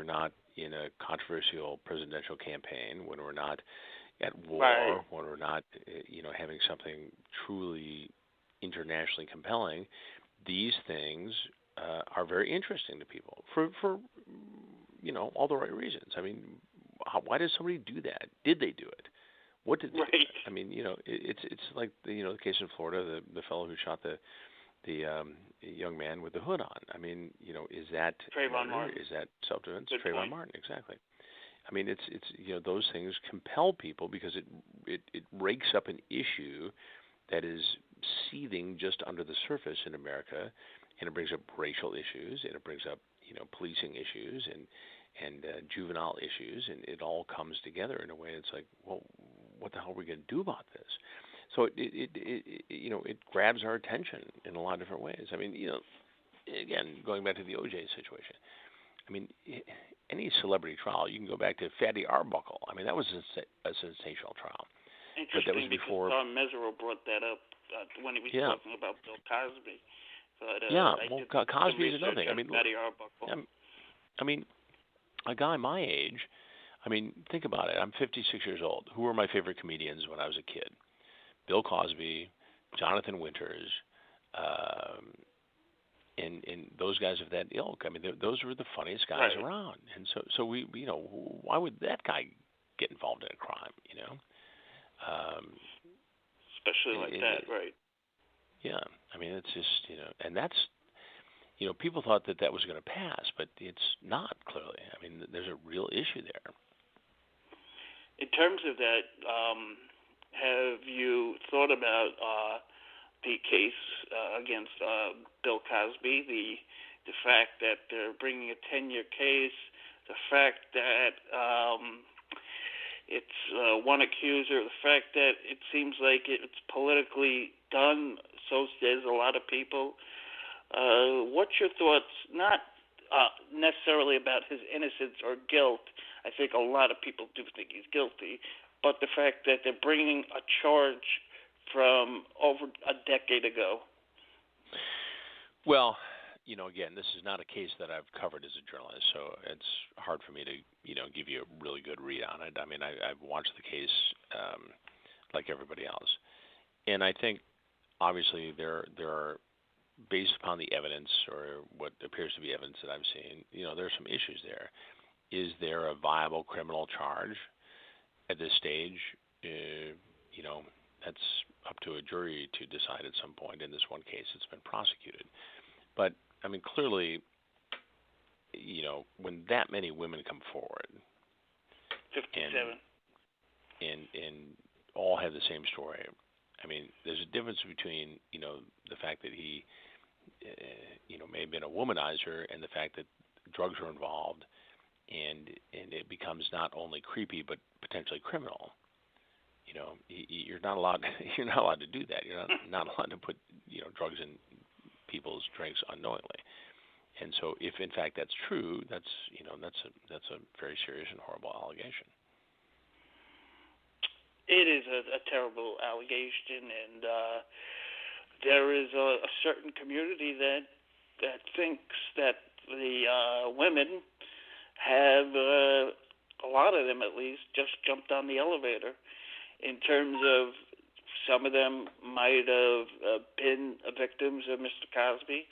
we're not in a controversial presidential campaign, when we're not at Right. war, when we're not, having something truly internationally compelling, these things are very interesting to people for all the right reasons. I mean, why did somebody do that? Did they do it? What did they do? Right. I mean, it's like the case in Florida, the fellow who shot the young man with the hood on. I mean, is that Trayvon murder? Martin. Is that self-defense? Good Trayvon point. Martin, exactly. I mean, it's those things compel people because it rakes up an issue that is seething just under the surface in America, and it brings up racial issues, and it brings up policing issues and juvenile issues, and it all comes together in a way that's like, well, what the hell are we going to do about this? So it grabs our attention in a lot of different ways. I mean, again, going back to the OJ situation. I mean, any celebrity trial, you can go back to Fatty Arbuckle. I mean, that was a sensational trial. But that was Interesting because before. Tom Mesereau brought that up when he was Yeah. talking about Bill Cosby. But Yeah. I Well, did some Cosby is another research thing. I on mean, Fatty Arbuckle. I mean, a guy my age. I mean, think about it. I'm 56 years old. Who were my favorite comedians when I was a kid? Bill Cosby, Jonathan Winters, and those guys of that ilk. I mean, those were the funniest guys Right. around. And so we, why would that guy get involved in a crime? Especially like that, right? Yeah. I mean, it's just and that's people thought that was going to pass, but it's not clearly. I mean, there's a real issue there. In terms of that, have you thought about the case against Bill Cosby? The fact that they're bringing a 10-year case, the fact that it's one accuser, the fact that it seems like it's politically done. So says a lot of people. What's your thoughts? Not necessarily about his innocence or guilt. I think a lot of people do think he's guilty, but the fact that they're bringing a charge from over a decade ago. Well, again, this is not a case that I've covered as a journalist, so it's hard for me to, give you a really good read on it. I mean, I've watched the case like everybody else, and I think obviously there are, based upon the evidence or what appears to be evidence that I've seen, there are some issues there. Is there a viable criminal charge at this stage? That's up to a jury to decide at some point. In this one case, it's been prosecuted. But, I mean, clearly, when that many women come forward 57. and all have the same story, I mean, there's a difference between, the fact that he, may have been a womanizer and the fact that drugs are involved, and it becomes not only creepy but potentially criminal. You're not allowed. You're not allowed to do that. You're not allowed to put drugs in people's drinks unknowingly. And so, if in fact that's true, that's a very serious and horrible allegation. It is a terrible allegation, and there is a certain community that thinks that the women have, a lot of them at least, just jumped on the elevator. In terms of some of them might have been victims of Mr. Cosby,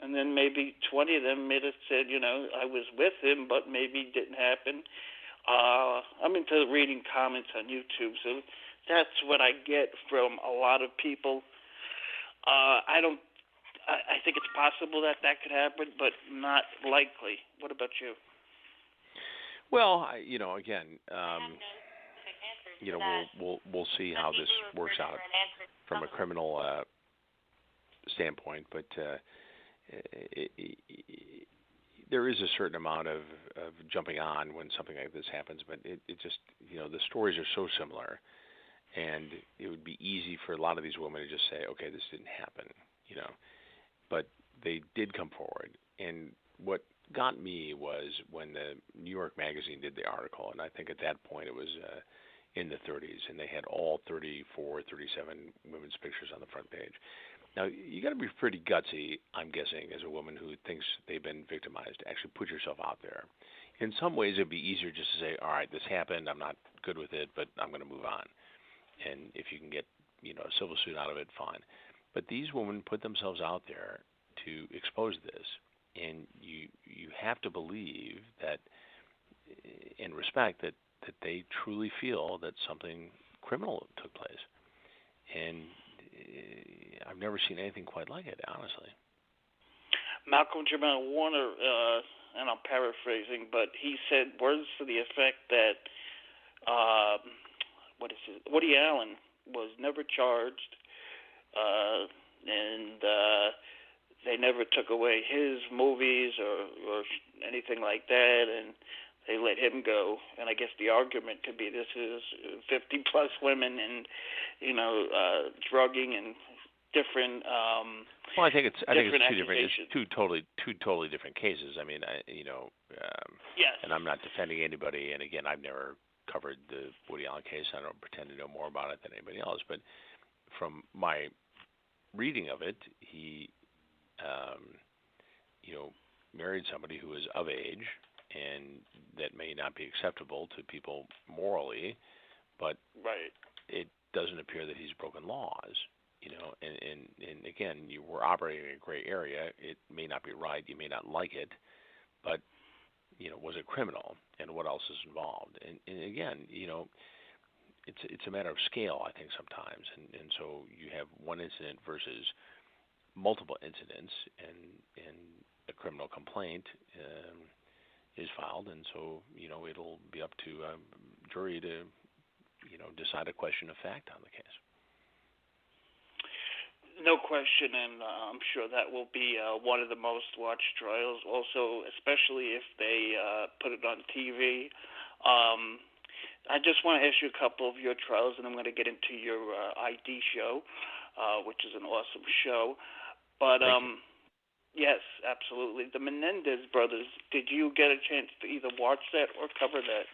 and then maybe 20 of them might have said, I was with him, but maybe it didn't happen. I'm into reading comments on YouTube, so that's what I get from a lot of people. I think it's possible that could happen, but not likely. What about you? Well, again, we'll see how this works out from a criminal standpoint, but there is a certain amount of jumping on when something like this happens, but it just, the stories are so similar, and it would be easy for a lot of these women to just say, okay, this didn't happen, but they did come forward. And what got me was when the New York Magazine did the article, and I think at that point it was in the 30s, and they had all 34, 37 women's pictures on the front page. Now, you got to be pretty gutsy, I'm guessing, as a woman who thinks they've been victimized, to actually put yourself out there in some ways it'd be easier just to say, all right, this happened, I'm not good with it, but I'm going to move on. And if you can get, a civil suit out of it, fine. But these women put themselves out there to expose this, and you have to believe that, and respect that they truly feel that something criminal took place. And I've never seen anything quite like it, honestly. Malcolm Jamal Warner, and I'm paraphrasing, but he said words to the effect that Woody Allen was never charged, and they never took away his movies or anything like that, and they let him go. And I guess the argument could be this is 50 plus women and drugging and different. Well, I think it's two totally different cases. I mean, Yes. And I'm not defending anybody. And again, I've never covered the Woody Allen case. I don't pretend to know more about it than anybody else. But from my reading of it, he, married somebody who was of age, and that may not be acceptable to people morally, but right. It doesn't appear that he's broken laws. And again, we're operating in a gray area. It may not be right. You may not like it, but was it criminal? And what else is involved? And again, it's a matter of scale, I think, sometimes. And so you have one incident versus multiple incidents, and a criminal complaint is filed, and so it'll be up to a jury to decide a question of fact on the case. No question, and I'm sure that will be one of the most watched trials. Also, especially if they put it on TV. I just want to ask you a couple of your trials, and I'm going to get into your ID show, which is an awesome show. But yes, absolutely. The Menendez brothers. Did you get a chance to either watch that or cover that?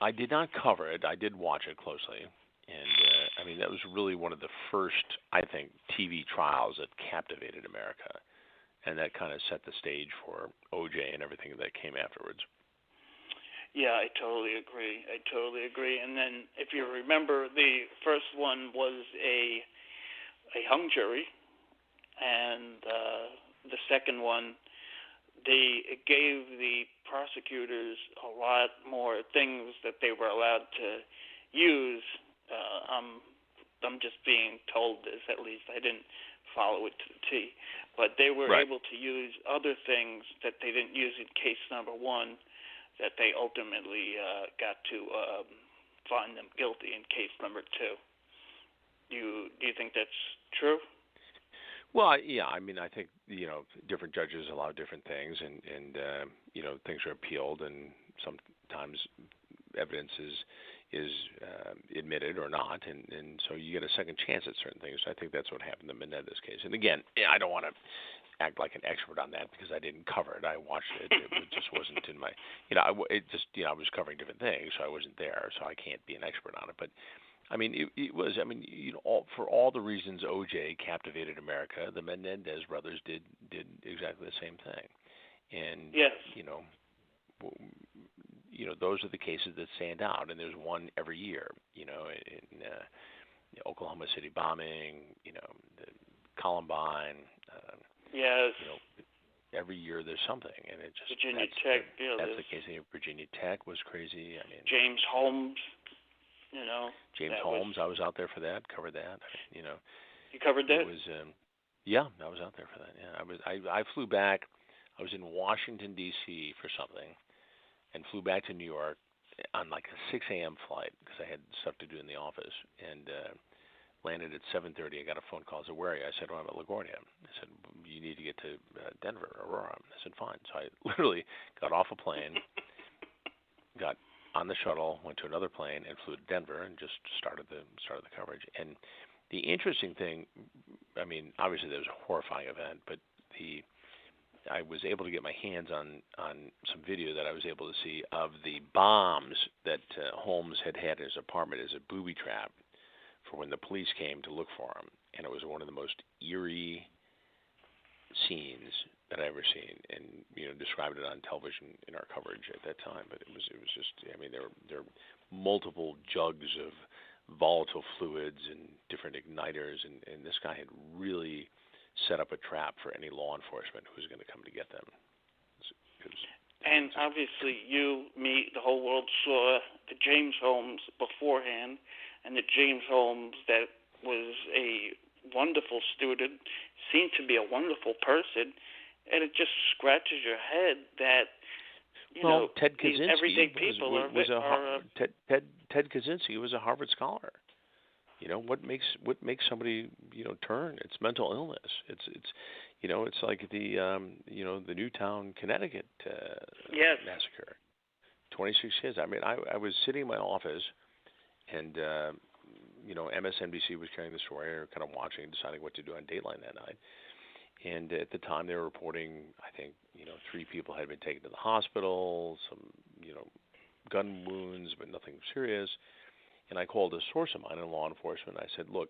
I did not cover it. I did watch it closely. And, that was really one of the first, I think, TV trials that captivated America. And that kind of set the stage for O.J. and everything that came afterwards. Yeah, I totally agree. And then, if you remember, the first one was a hung jury. And the second one, they gave the prosecutors a lot more things that they were allowed to use. I'm just being told this, at least. I didn't follow it to the T. But they were right. able to use other things that they didn't use in case number one, that they ultimately got to find them guilty in case number two. Do you think that's true? Well, yeah. I think different judges allow different things, and things are appealed, and sometimes evidence is admitted or not, and so you get a second chance at certain things. I think that's what happened in the Menendez case. And again, I don't want to act like an expert on that because I didn't cover it. I watched it. It just wasn't in my, I was covering different things, so I wasn't there, so I can't be an expert on it. But it was. For all the reasons O.J. captivated America, the Menendez brothers did exactly the same thing. And yes. Those are the cases that stand out, and there's one every year. In the Oklahoma City bombing, the Columbine. Yes. Every year there's something, and it just Virginia Tech. That's the case. Virginia Tech was crazy. James Holmes. James Holmes. I was out there for that. Covered that. You covered that? It was. Yeah, I was out there for that. Yeah, I flew back. I was in Washington D.C. for something, and flew back to New York on like a 6 a.m. flight because I had stuff to do in the office, and landed at 7:30. I got a phone call. I said, "Where are you?" I said, "Oh, I'm at LaGuardia." I said, "You need to get to Denver, Aurora." I said, "Fine." So I literally got off a plane, got on the shuttle, went to another plane, and flew to Denver, and just started the coverage. And the interesting thing, obviously there was a horrifying event, but I was able to get my hands on some video that I was able to see of the bombs that Holmes had in his apartment as a booby trap for when the police came to look for him. And it was one of the most eerie scenes that I ever seen, and described it on television in our coverage at that time. But it was just, I mean, there were multiple jugs of volatile fluids and different igniters, and this guy had really set up a trap for any law enforcement who was going to come to get them. And obviously, you, me, the whole world saw the James Holmes beforehand, and the James Holmes that was a wonderful student, seemed to be a wonderful person, and it just scratches your head that Ted these Kaczynski everyday people Ted Kaczynski was a Harvard scholar. What makes somebody turn? It's mental illness. It's like the Newtown, Connecticut massacre. 26 kids. I mean, I was sitting in my office, and MSNBC was carrying the story, or kind of watching, deciding what to do on Dateline that night. And at the time, they were reporting, I think, 3 people had been taken to the hospital, some, gun wounds, but nothing serious. And I called a source of mine in law enforcement. I said, look,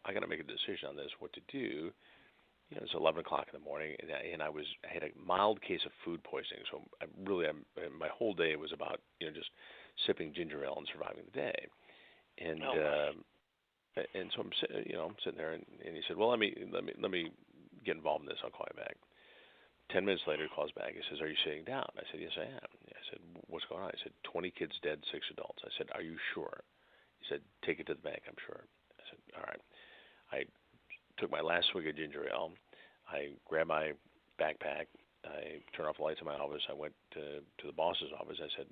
I got to make a decision on this, what to do. It's 11 o'clock in the morning, and I had a mild case of food poisoning. So my whole day was about, just sipping ginger ale and surviving the day. And and so I'm sitting there, and he said, well, let me get involved in this. I'll call you back. 10 minutes later, he calls back. He says, are you sitting down? I said, yes, I am. I said, what's going on? He said, 20 kids dead, 6 adults. I said, are you sure? He said, take it to the bank, I'm sure. I said, all right. I took my last swig of ginger ale. I grabbed my backpack. I turned off the lights in my office. I went to the boss's office. I said,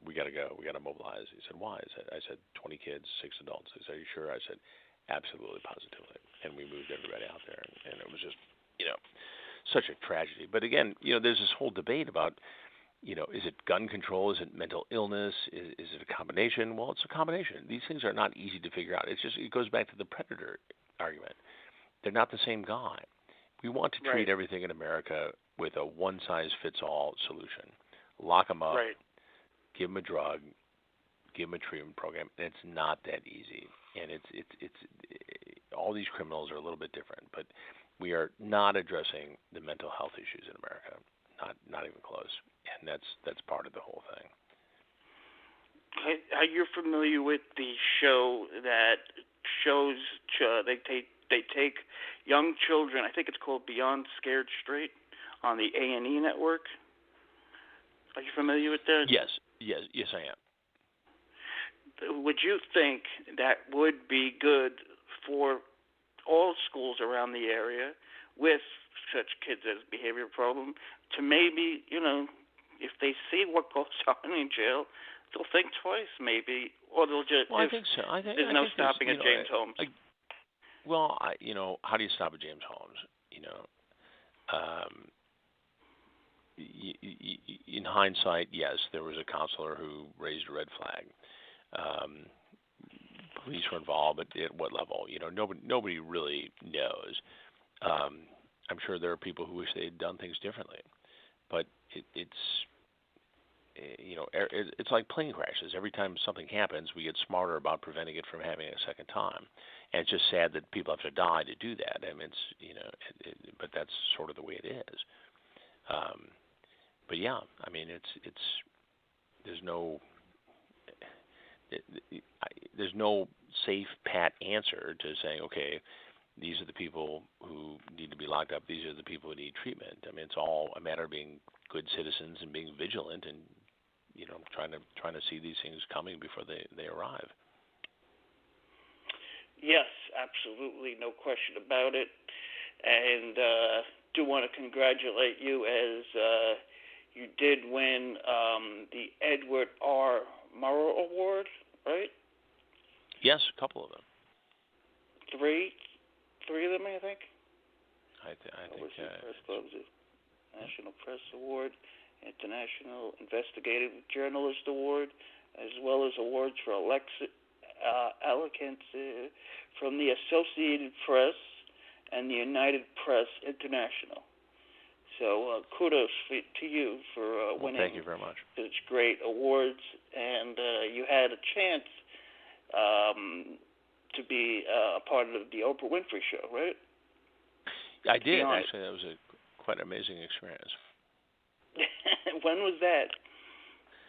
we got to go. We got to mobilize. He said, why? I said, 20 kids, 6 adults. He said, are you sure? I said, absolutely, positively. And we moved everybody out there. And it was just, such a tragedy. But again, there's this whole debate about, is it gun control? Is it mental illness? Is it a combination? Well, it's a combination. These things are not easy to figure out. It goes back to the predator argument. They're not the same guy. We want to treat everything in America with a one-size-fits-all solution. Lock them up, give them a drug, give them a treatment program, and it's not that easy. And it's all these criminals are a little bit different, but we are not addressing the mental health issues in America, not even close. And that's part of the whole thing. Are you familiar with the show that shows they take young children? I think it's called Beyond Scared Straight on the A&E network. Are you familiar with that? Yes, I am. Would you think that would be good for all schools around the area with such kids as behavior problem to maybe, if they see what goes on in jail, they'll think twice maybe, or they'll just, I think so. There's no stopping at James Holmes. How do you stop at James Holmes? In hindsight, yes, there was a counselor who raised a red flag. Police were involved, but at what level? Nobody really knows. I'm sure there are people who wish they had done things differently, but it's like plane crashes. Every time something happens, we get smarter about preventing it from happening a second time. And it's just sad that people have to die to do that. I mean, but that's sort of the way it is. But yeah, I mean, there's no safe, pat answer to saying, okay, these are the people who need to be locked up. These are the people who need treatment. I mean, it's all a matter of being good citizens and being vigilant and trying to see these things coming before they arrive. Yes, absolutely, no question about it. And do want to congratulate you as you did win the Edward R. Murrow Award, right? Yes, a couple of them. Three of them, I think. I think. Press Club's National Press Award, International Investigative Journalist Award, as well as awards for eloquence from the Associated Press and the United Press International. So kudos to you for winning. Thank you very much. Such great awards, and you had a chance to be a part of the Oprah Winfrey Show, right? I Let's be did honest. actually. That was a quite amazing experience. When was that?